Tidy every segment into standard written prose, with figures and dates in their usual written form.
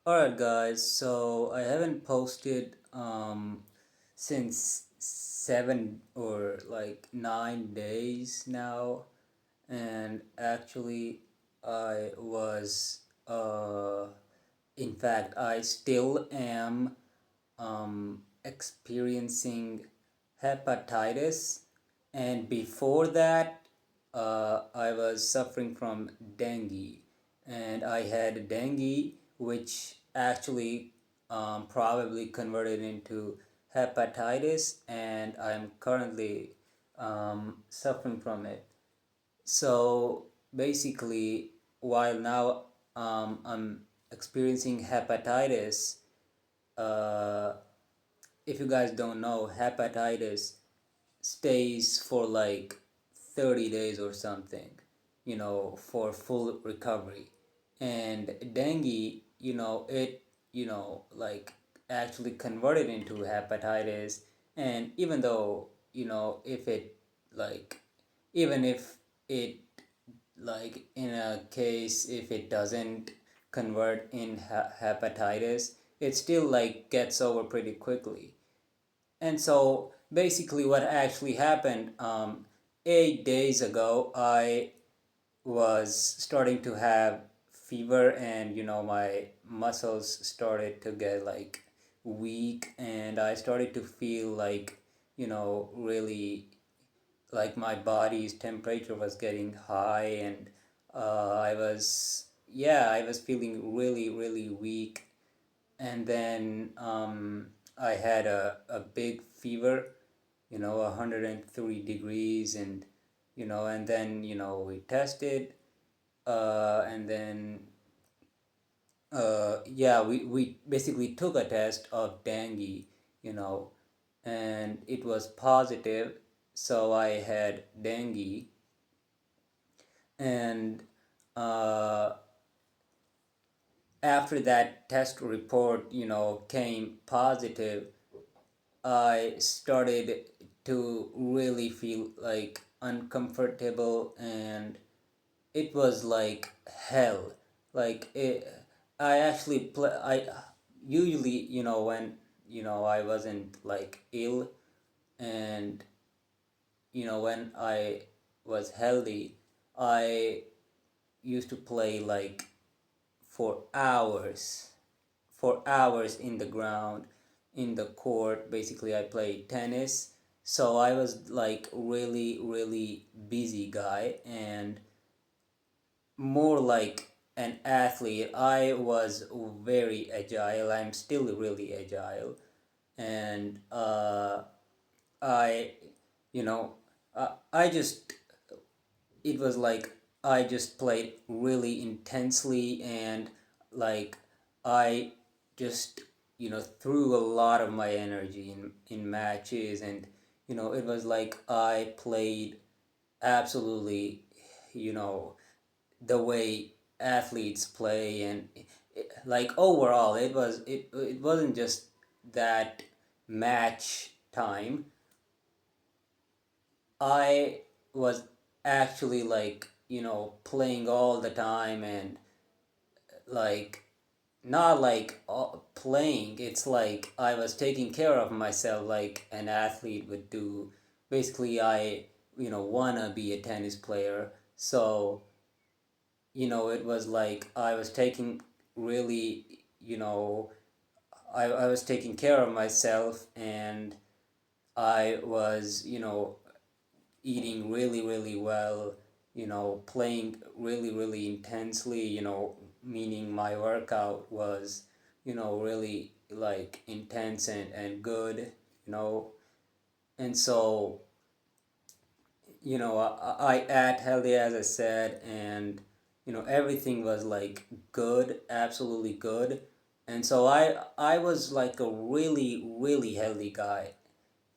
Alright, guys, so I haven't posted since 7 or 9 days now, and actually, I was, in fact, I still am experiencing hepatitis, and before that, I was suffering from dengue, and I had dengue, which actually probably converted into hepatitis, and I'm currently suffering from it. So basically, while now I'm experiencing hepatitis, uh, if you guys don't know, hepatitis stays for like 30 days or something, for full recovery. And dengue, like actually converted into hepatitis. And even though, if it, like, even if it, like, in a case, if it doesn't convert in hepatitis, it still like gets over pretty quickly. And so basically, what actually happened, 8 days ago, I was starting to have fever, and my muscles started to get like weak, and I started to feel like, really, like my body's temperature was getting high, and I was feeling really, really weak. And then I had a big fever, 103 degrees, and then we tested, and then yeah, we basically took a test of dengue, you know, and it was positive, so I had dengue. And uh, after that test report, came positive, I started to really feel like uncomfortable, and it was like hell. Like it, I actually play. I usually, when I wasn't like ill, and when I was healthy, I used to play like for hours, in the ground, in the court. Basically, I played tennis. So I was like really, really busy guy, and more like an athlete. I was very agile. I'm still really agile. And I, you know, I just, it was like I just played really intensely, and like I just threw a lot of my energy in matches, and it was like I played absolutely, you know the way athletes play. And like overall, it wasn't just that match time. I was actually like playing all the time, and like not like playing, it's like I was taking care of myself like an athlete would do. Basically, I wanna be a tennis player, so it was like I was taking really, I was taking care of myself, and I was eating really, really well, playing really, really intensely, meaning my workout was, really like intense and good, and so, I ate healthy, as I said, and, everything was like good, absolutely good. And so I was like a really, really healthy guy.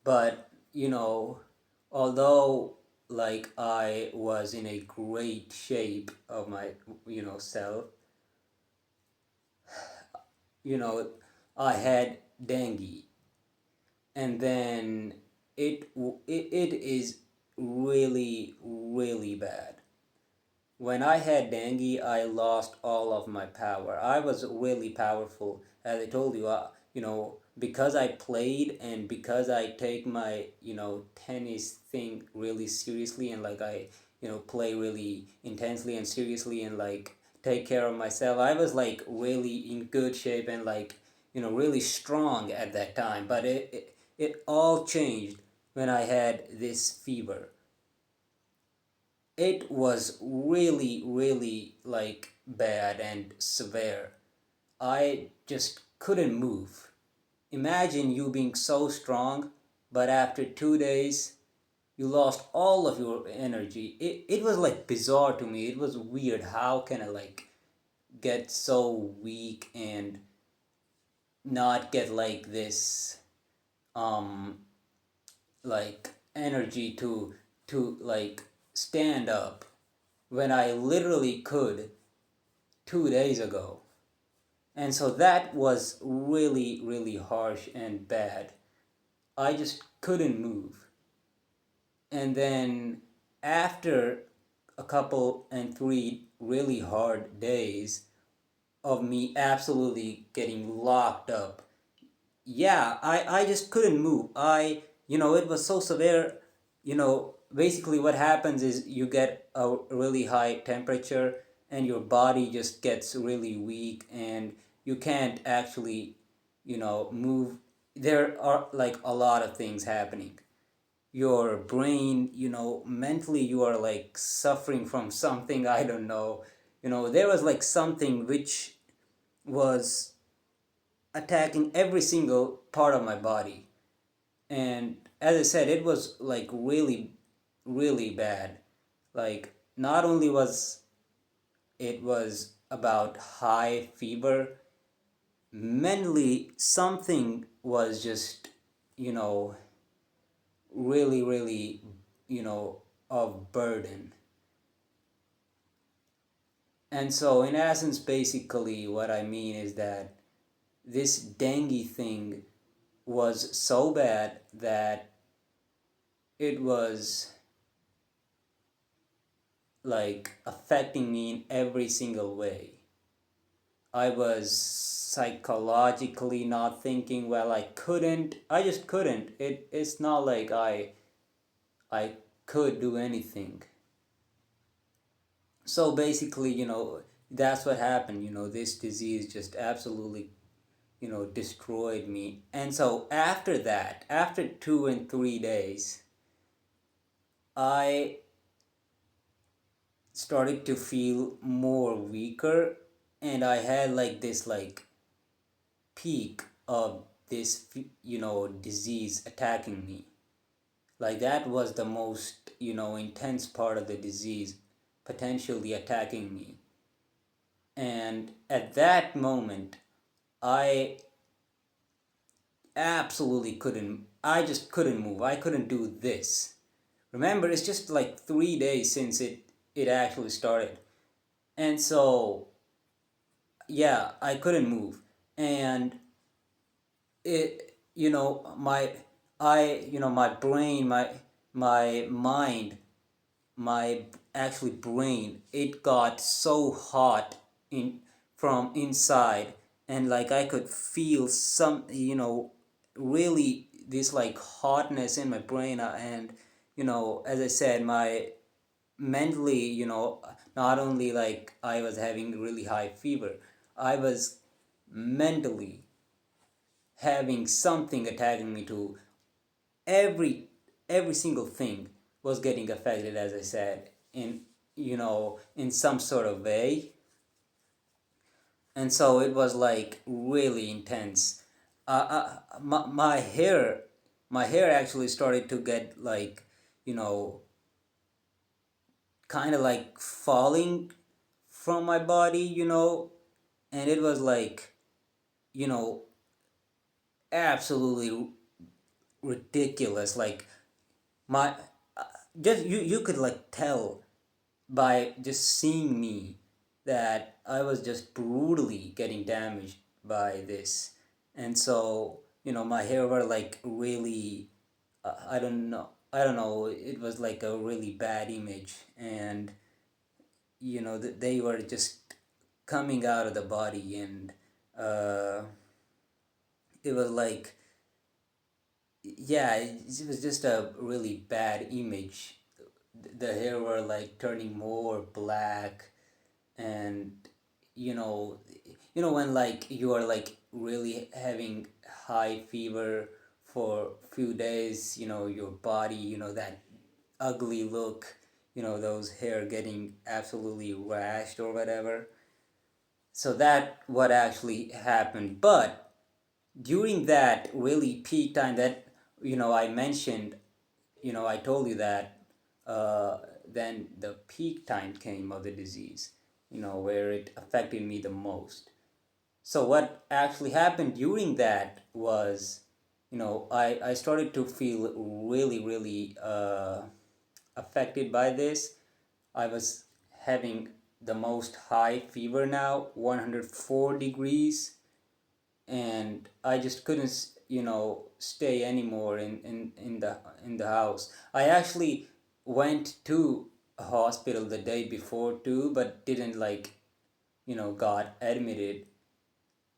But, although like I was in a great shape of my, self, you know, I had dengue. And then it is really, really bad. When I had dengue, I lost all of my power. I was really powerful, as I told you. Because I played and because I take my tennis thing really seriously, and like I play really intensely and seriously and like take care of myself. I was like really in good shape and like really strong at that time. But it all changed when I had this fever. It was really, really like bad and severe. I just couldn't move. Imagine you being so strong, but after 2 days, you lost all of your energy. It was like bizarre to me. It was weird. How can I like get so weak and not get like this um like energy to like stand up when I literally could 2 days ago. And so that was really, really harsh and bad. I just couldn't move. And then after a couple and three really hard days of me absolutely getting locked up, yeah, I just couldn't move. It was so severe. Basically what happens is you get a really high temperature and your body just gets really weak and you can't actually move. There are like a lot of things happening. Your brain, mentally you are like suffering from something. I don't know. There was like something which was attacking every single part of my body. And as I said, it was like really, really bad. Like, not only was it was about high fever, mentally something was just, you know, really, really, of burden. And so, in essence, basically, what I mean is that this dengue thing was so bad that it was like affecting me in every single way. I was psychologically not thinking well. I just couldn't. It's not like I could do anything. So basically, that's what happened. This disease just absolutely, destroyed me. And so after that, after 2 and 3 days, I started to feel more weaker, and I had like this like peak of this disease attacking me. Like that was the most intense part of the disease potentially attacking me. And at that moment, I absolutely couldn't, I just couldn't move. I couldn't do this. Remember, it's just like 3 days since it actually started. And so yeah, I couldn't move. And it my brain, my mind, my actually brain, it got so hot in from inside, and like I could feel some really this like hotness in my brain. And as I said, my mentally, not only like I was having really high fever, I was mentally having something attacking me to every every single thing was getting affected, as I said, in some sort of way. And so it was like really intense. My hair actually started to get like you know kind of like falling from my body, and it was like you know absolutely ridiculous. Like my just you could like tell by just seeing me that I was just brutally getting damaged by this. And so my hair were like really I don't know, it was like a really bad image. And they were just coming out of the body, and uh, it was like, yeah, it was just a really bad image. The hair were like turning more black, and you know when like you are like really having high fever for few days, your body, that ugly look, those hair getting absolutely rashed or whatever. So that what actually happened. But during that really peak time that, I mentioned, I told you that, then the peak time came of the disease, where it affected me the most. So what actually happened during that was, I started to feel really, really affected by this. I was having the most high fever now, 104 degrees, and I just couldn't, stay anymore in the house. I actually went to a hospital the day before too, but didn't like, got admitted.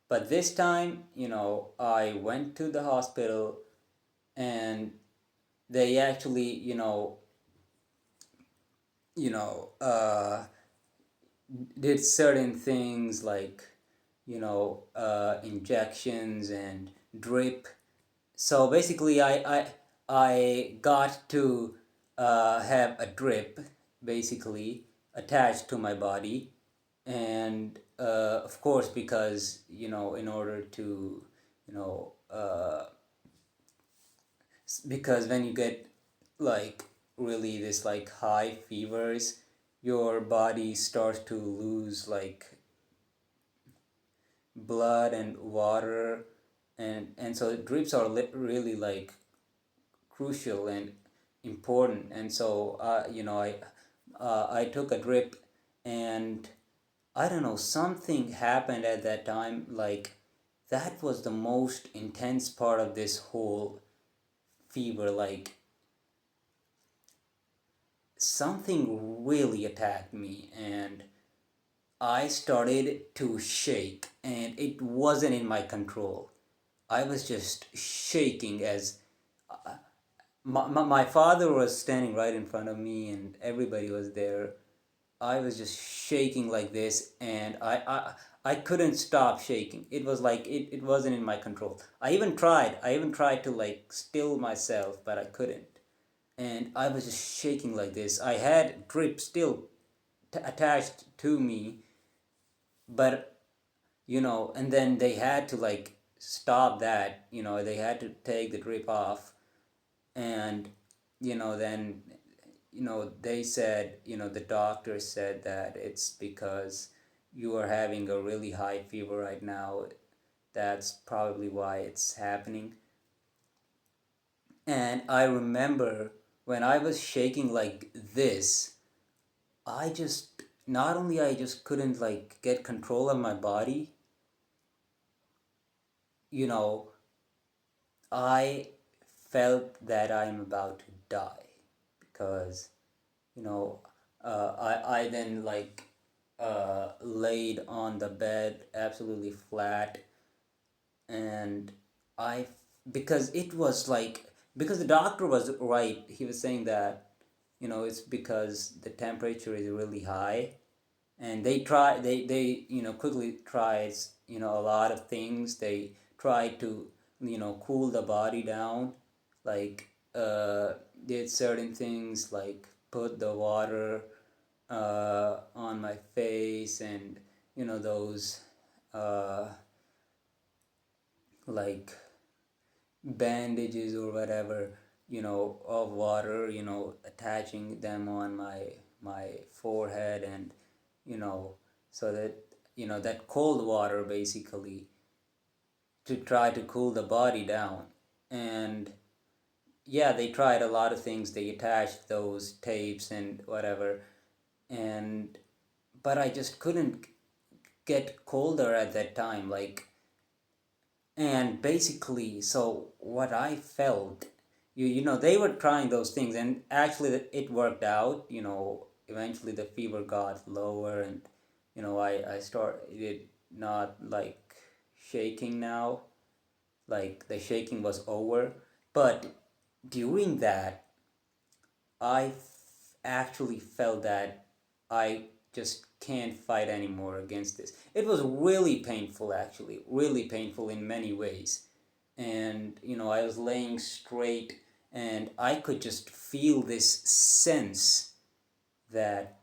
But this time, I went to the hospital, and they actually, you know, uh, did certain things like, injections and drip. So basically, I got to have a drip basically attached to my body, and of course, because in order to, you know, because when you get like really this like high fevers, your body starts to lose like blood and water, and so drips are really like crucial and important. And so I took a drip, and I don't know, something happened at that time, like that was the most intense part of this whole fever. Like something really attacked me, and I started to shake, and it wasn't in my control. I was just shaking as my father was standing right in front of me, and everybody was there. I was just shaking like this, and I couldn't stop shaking. It was like it wasn't in my control. I even tried to like still myself, but I couldn't. And I was just shaking like this. I had drip still attached to me, but and then they had to like stop that. They had to take the drip off, and then they said, the doctor said that it's because you are having a really high fever right now. That's probably why it's happening. And I remember when I was shaking like this, I just not only I just couldn't like get control of my body, you know, I felt that I'm about to die, because you know I then like laid on the bed absolutely flat, and I because it was like, because the doctor was right. He was saying that it's because the temperature is really high, and they quickly tried a lot of things. They tried to cool the body down, like did certain things like put the water on my face, and those uh, like bandages or whatever, of water, attaching them on my forehead, and so that that cold water basically to try to cool the body down. And yeah, they tried a lot of things. They attached those tapes and whatever, and but I just couldn't get colder at that time, like. And basically, so what I felt, they were trying those things, and actually it worked out. eventually the fever got lower, and I started not like shaking now, like the shaking was over. But during that, actually felt that I just can't fight anymore against this. It was really painful, actually, really painful in many ways. And I was laying straight, and I could just feel this sense that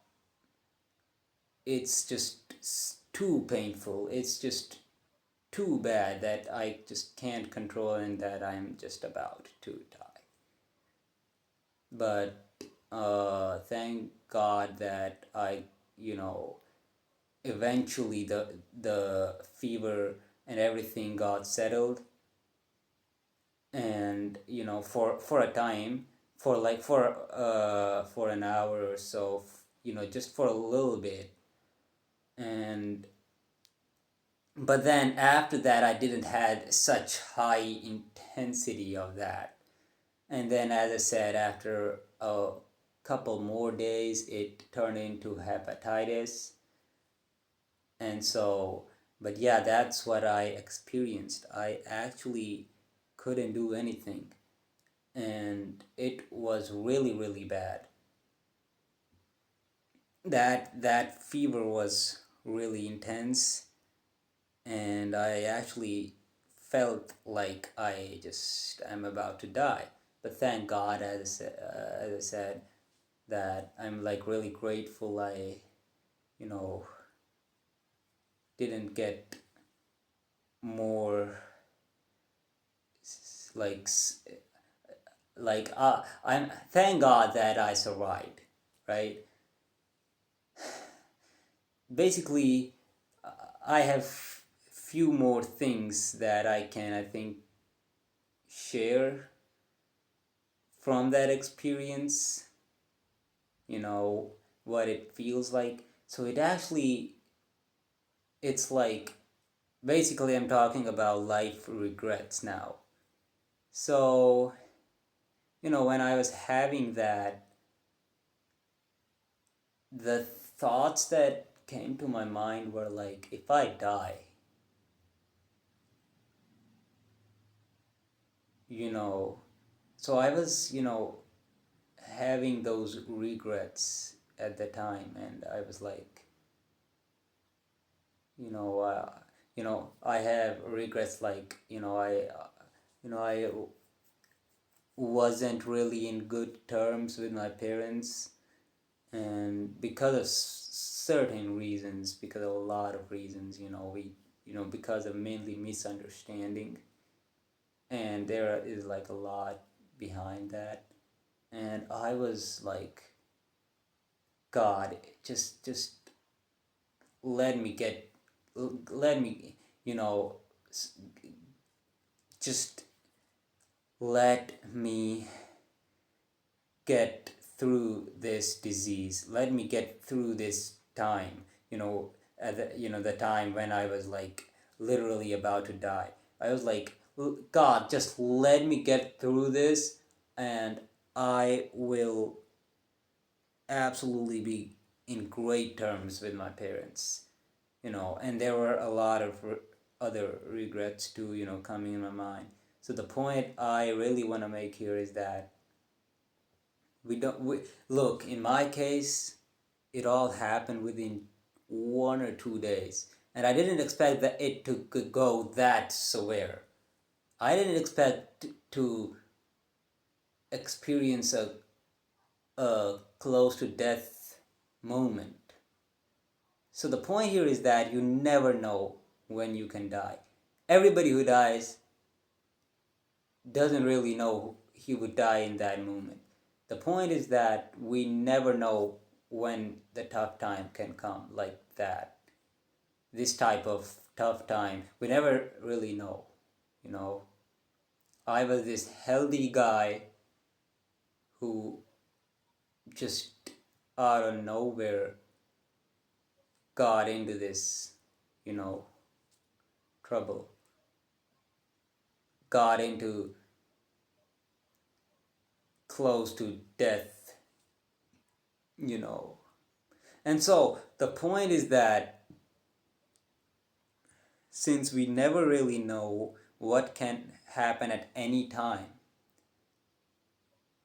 it's just too painful. It's just too bad that I just can't control, and that I'm just about to die. But thank God that I, you know, eventually the fever and everything got settled, and for a time, for an hour or so, just for a little bit. And but then after that, I didn't had such high intensity of that. And then, as I said, after a couple more days, it turned into hepatitis. And so, but yeah, that's what I experienced. I actually couldn't do anything, and it was really, really bad. That fever was really intense, and I actually felt like I just am about to die. But thank God, as I said, that I'm like really grateful I, you know, didn't get more like I'm thank God that I survived, right? Basically, I have few more things that I can, I think, share from that experience. You know what it feels like. So it's like basically I'm talking about life regrets now. So when I was having that, the thoughts that came to my mind were like, if I die, you know, so I was, having those regrets at the time, and I was like, you know, uh, I have regrets like, I wasn't really in good terms with my parents, and because of certain reasons, because of a lot of reasons, because of mainly misunderstanding, and there is like a lot behind that. And I was like, God, just let me get, let me, just let me get through this disease. Let me get through this time. At the time when I was like literally about to die. I was like, God, just let me get through this, and I will absolutely be in great terms with my parents. And there were a lot of other regrets too, coming in my mind. So the point I really want to make here is that we don't we, look, in my case, it all happened within 1 or 2 days, and I didn't expect that it to go that severe. I didn't expect to experience a close to death moment. So the point here is that you never know when you can die. Everybody who dies doesn't really know he would die in that moment. The point is that we never know when the tough time can come, like that. This type of tough time, we never really know. You know, I was this healthy guy who just out of nowhere got into this, you know, trouble, got into close to death, you know. And so the point is that since we never really know what can happen at any time,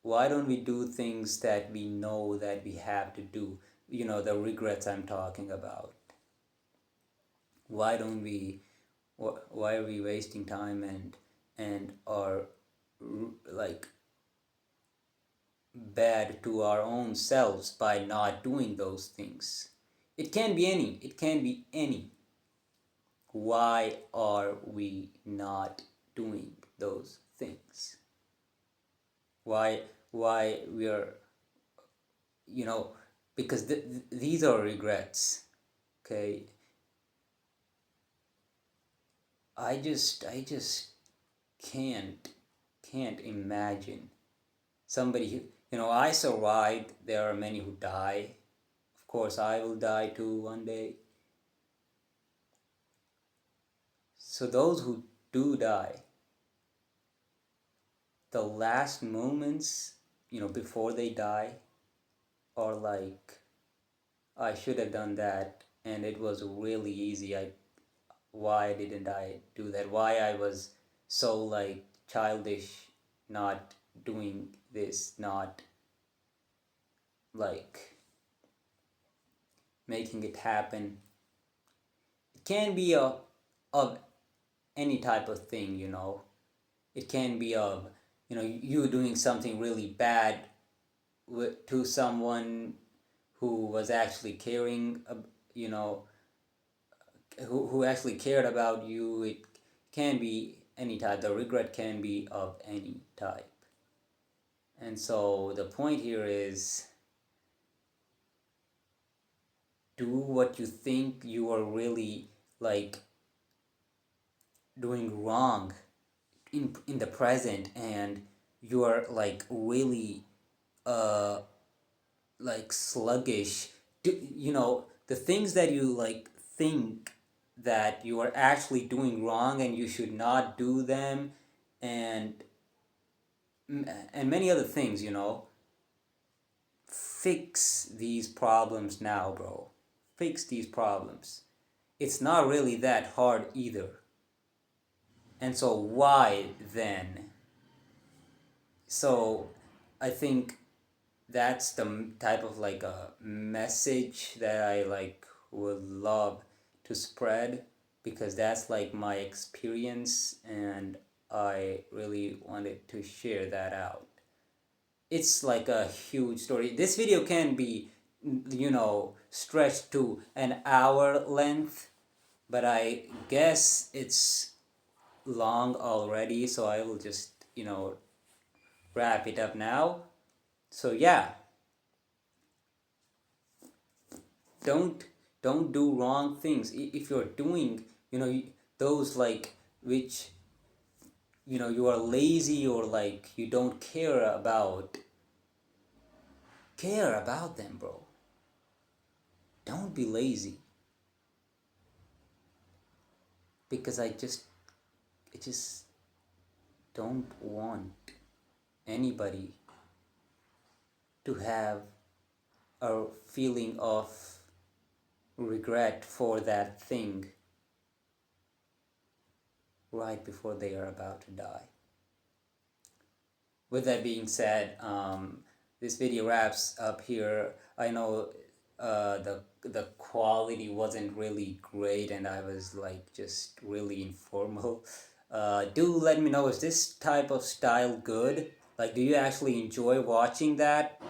why don't we do things that we know that we have to do? The regrets I'm talking about. Why don't we? Why are we wasting time and are like bad to our own selves by not doing those things? It can be any. It can be any. Why are we not doing those things? Why we are, you know, because these are regrets. Okay, I just can't can't imagine somebody who, I survived. There are many who die. Of course, I will die too one day. So those who do die, the last moments, before they die, are like, I should have done that, and it was really easy. Why didn't I do that? Why I was so like childish, not doing this, not like making it happen. It can be of any type of thing, It can be of, you doing something really bad to someone who was actually caring, you know, who actually cared about you. It can be any type. The regret can be of any type. And so the point here is, do what you think you are really like doing wrong in the present, and you are like really uh like sluggish. The things that you like think that you are actually doing wrong and you should not do them, and and many other things, fix these problems now, bro. Fix these problems. It's not really that hard either. And so why then? So I think that's the type of like a message that I like would love to spread, because that's like my experience, and I really wanted to share that out. It's like a huge story. This video can be, stretched to an hour length, but I guess it's long already, so I will just, wrap it up now. So yeah, don't don't do wrong things. If you're doing, those like which, you are lazy, or like you don't care about them, bro. Don't be lazy, because I just don't want anybody to have a feeling of regret for that thing right before they are about to die. With that being said, this video wraps up here. I know the quality wasn't really great, and I was like just really informal. Do let me know, is this type of style good? Like, do you actually enjoy watching that?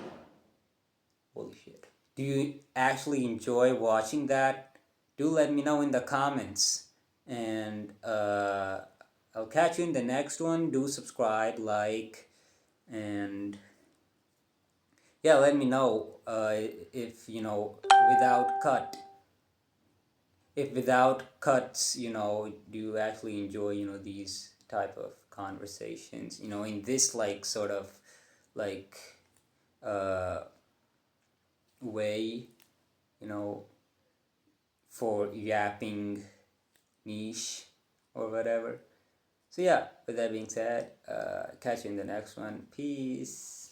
Holy shit. Do you actually enjoy watching that? Do let me know in the comments. And I'll catch you in the next one. Do subscribe, like, and yeah, let me know if, without cut, if without cuts, do you actually enjoy, these type of conversations, in this like sort of like uh, way, you know, for yapping niche or whatever. So yeah, with that being said, catch you in the next one. Peace.